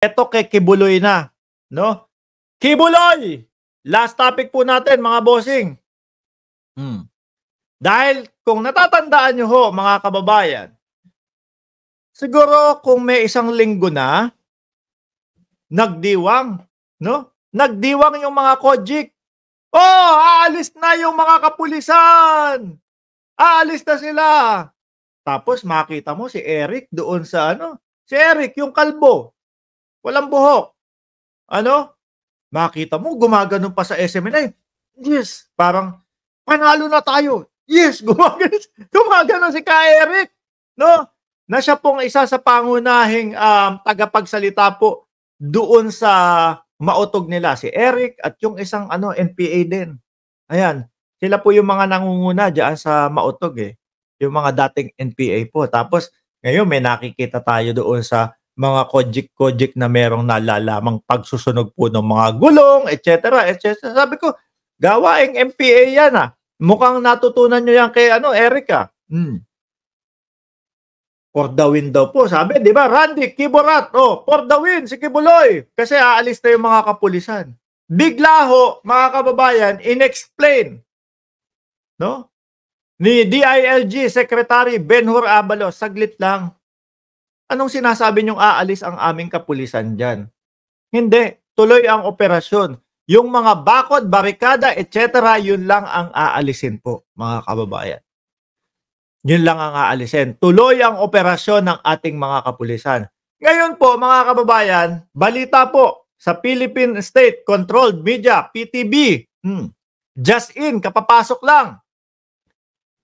Eto kay Kibuloy na, 'no? Kibuloy! Last topic po natin mga bossing. Dahil kung natatandaan niyo ho mga kababayan, siguro kung may isang linggo na, nagdiwang, 'no? Nagdiwang yung mga Kojik. Oh, aalis na yung mga kapulisan! Aalis na sila! Tapos makita mo si Eric doon sa ano, si Eric yung kalbo, walang buhok. Ano, makita mo gumaganon pa sa SMNI. Yes, parang panalo na tayo. Yes, gumaganon si Ka Eric, 'no? Na siya pong isa sa pangunahing tagapagsalita po doon sa mautog nila, si Eric at yung isang ano NPA din. Ayan, sila po yung mga nangunguna diyan sa mautog eh, yung mga dating NPA po. Tapos ngayon may nakikita tayo doon sa mga Kojik-Kojik na merong nalalamang pagsusunog po ng mga gulong, etc., etc. Sabi ko, gawaing MPA yan Mukhang natutunan nyo yan kay ano, Eric For the win daw po. Sabi, di ba, Randy, Kiborat, for the win, si Kibuloy. Kasi aalis na yung mga kapulisan. Bigla ho, mga kababayan, inexplain, no? Ni DILG Secretary Benhur Abalos, saglit lang. Anong sinasabi niyong aalis ang aming kapulisan dyan? Hindi. Tuloy ang operasyon. Yung mga bakod, barikada, etc., yun lang ang aalisin po, mga kababayan. Yun lang ang aalisin. Tuloy ang operasyon ng ating mga kapulisan. Ngayon po, mga kababayan, balita po sa Philippine State Controlled Media, PTB. Just in, kapapasok lang.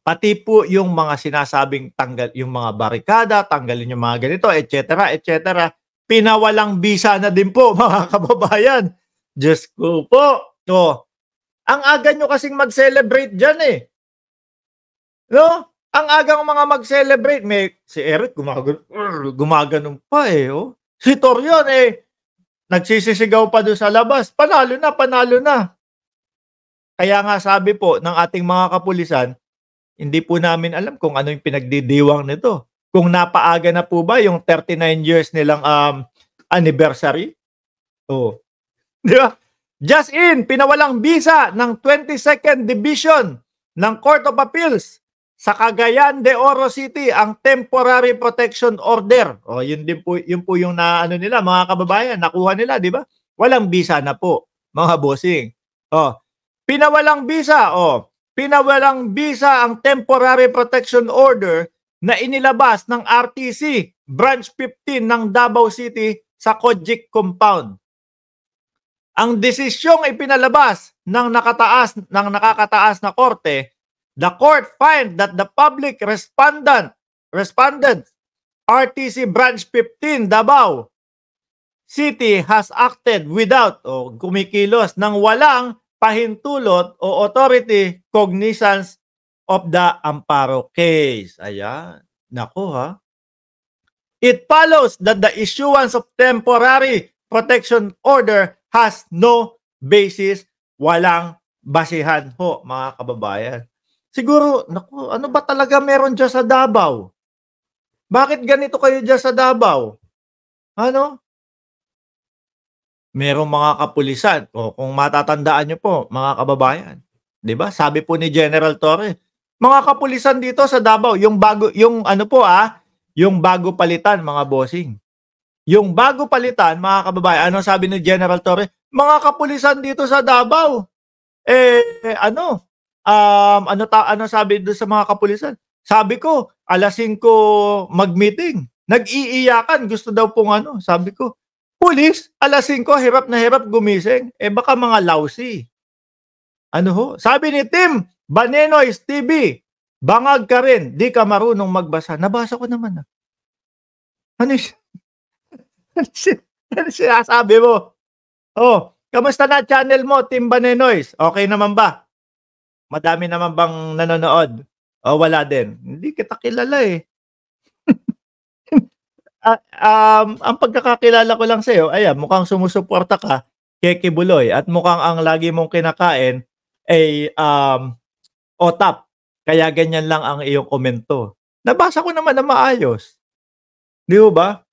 Pati po yung mga sinasabing tanggal, yung mga barikada, tanggalin yung mga ganito, etc., etc., pinawalang bisa na din po, mga kababayan. Diyos ko po. Ang aga nyo kasing mag-celebrate dyan No? Ang aga ng mga mag-celebrate, may si Eric gumaganon pa Si Torion nagsisisigaw pa doon sa labas. Panalo na, panalo na. Kaya nga sabi po ng ating mga kapulisan, hindi po namin alam kung ano yung pinagdidiwang nito. Kung napaaga na po ba yung 39 years nilang anniversary? Di ba? Just in, pinawalang bisa ng 22nd Division ng Court of Appeals sa Cagayan de Oro City ang temporary protection order. Yun po yung naano nila, mga kababayan, nakuha nila, di ba? Walang bisa na po, mga bossing. Pinawalang bisa, Pinawalang bisa ang temporary protection order na inilabas ng RTC Branch 15 ng Davao City sa Kojik compound. Ang desisyong ipinalabas ng nakakataas na korte, the court find that the public respondent RTC Branch 15 Davao City has acted without kumikilos ng walang pahintulot o authority cognizance of the amparo case. Ayan. Naku It follows that the issuance of temporary protection order has no basis, walang basihan ho, mga kababayan. Siguro, naku, ano ba talaga meron dyan sa Davao? Bakit ganito kayo dyan sa Davao? Ano? Merong mga kapulisan. Kung matatandaan nyo po, mga kababayan. 'Di ba? Sabi po ni General Torre, mga kapulisan dito sa Davao, yung bago, yung ano po yung bago palitan, mga bossing. Yung bago palitan, mga kababayan, ano sabi ni General Torre? Mga kapulisan dito sa Davao. Ano sabi doon sa mga kapulisan? Sabi ko, alas 5 mag-meeting. Nag-iiyakan, gusto daw pong sabi ko, pulis, alas 5, hirap na hirap gumising. Baka mga lousy. Sabi ni Tim Banenoy's TV, bangag ka rin, di ka marunong magbasa. Nabasa ko naman Ano sinasabi mo? Kamusta na channel mo, Tim Banenoy's? Okay naman ba? Madami naman bang nanonood? Wala din. Hindi kita kilala ang pagkakakilala ko lang sa'yo, ayan, mukhang sumusuporta ka kay Kibuloy at mukhang ang lagi mong kinakain ay OTAP. Kaya ganyan lang ang iyong komento. Nabasa ko naman na maayos. Di ba?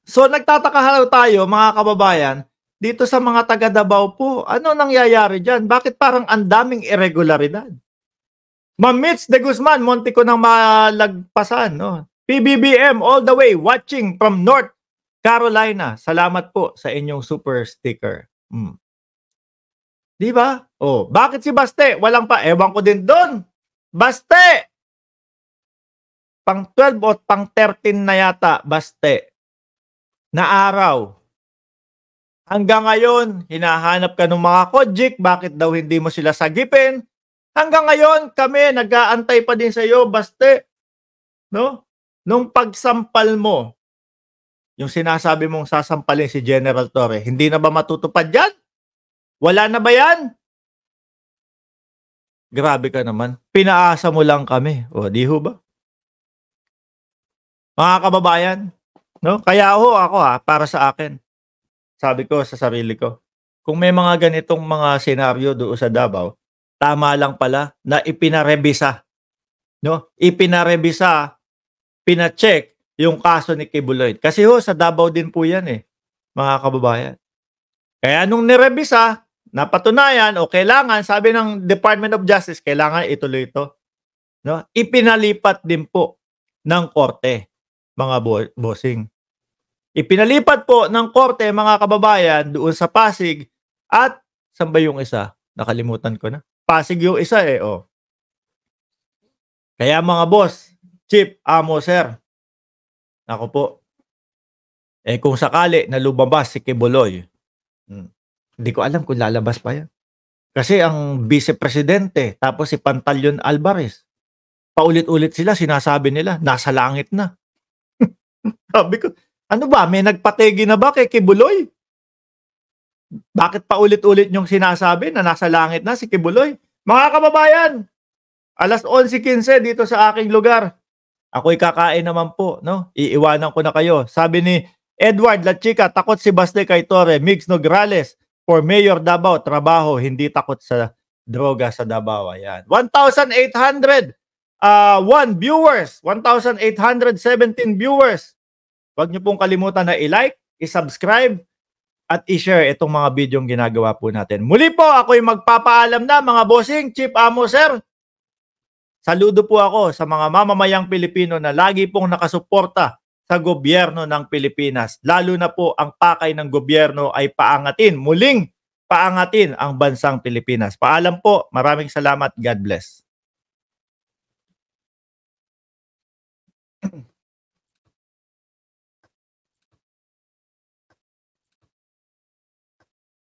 So nagtataka tayo mga kababayan, dito sa mga taga Davao po, ano nangyayari diyan? Bakit parang ang daming irregularidad? Ma'am Mitz de Guzman, muntik ko nang malagpasan, no? PBBM all the way watching from North Carolina. Salamat po sa inyong super sticker. 'Di ba? Oh, bakit si Baste walang pa? Ewan ko din doon. Baste! Pang 12 o pang 13 na yata, Baste, na araw. Hanggang ngayon, hinahanap ka ng mga kojik, bakit daw hindi mo sila sagipin? Hanggang ngayon, kami nag-aantay pa din sa iyo, Baste. No? Nung pagsampal mo, yung sinasabi mong sasampalin si General Torre, hindi na ba matutupad yan? Wala na ba yan? Grabe ka naman. Pinaasa mo lang kami. O, di ho ba? Mga kababayan, no? Kaya ako para sa akin, sabi ko sa sarili ko, kung may mga ganitong mga senaryo doon sa Davao, tama lang pala na ipinarebisa, no? Ipinarebisa, pina-check yung kaso ni Kibuloy. Kasi sa Davao din po yan mga kababayan. Kaya nung nirebisa, napatunayan o kailangan, sabi ng Department of Justice, kailangan ituloy ito. No? Ipinalipat din po ng korte, mga bossing. Ipinalipat po ng korte, mga kababayan, doon sa Pasig at saan ba yung isa? Nakalimutan ko na. Pasig yung isa Kaya mga boss, chief, amo, sir, ako po, kung sakali na lumabas si Kibuloy, hindi ko alam kung lalabas pa yan. Kasi ang vice-presidente, tapos si Pantaleon Alvarez, paulit-ulit sila, sinasabi nila, nasa langit na. Sabi ko, ano ba, may nagpategi na ba kay Kibuloy? Bakit paulit-ulit yung sinasabi na nasa langit na si Kibuloy? Mga kababayan, 11:15 dito sa aking lugar. Ako'y kakain naman po, no? Iiwanan ko na kayo. Sabi ni Edward La Chica, takot si Baste kay Torre. Migs Nograles, for Mayor Davao, trabaho, hindi takot sa droga sa Davao. Ayan. 1,801 viewers. 1,817 viewers. Huwag niyo pong kalimutan na i-like, i-subscribe, at i-share itong mga bidyong ginagawa po natin. Muli po, ako'y magpapaalam na mga bossing, chief, amo, sir. Saludo po ako sa mga mamamayang Pilipino na lagi pong nakasuporta sa gobyerno ng Pilipinas. Lalo na po ang pakay ng gobyerno ay paangatin, muling paangatin ang bansang Pilipinas. Paalam po, maraming salamat. God bless.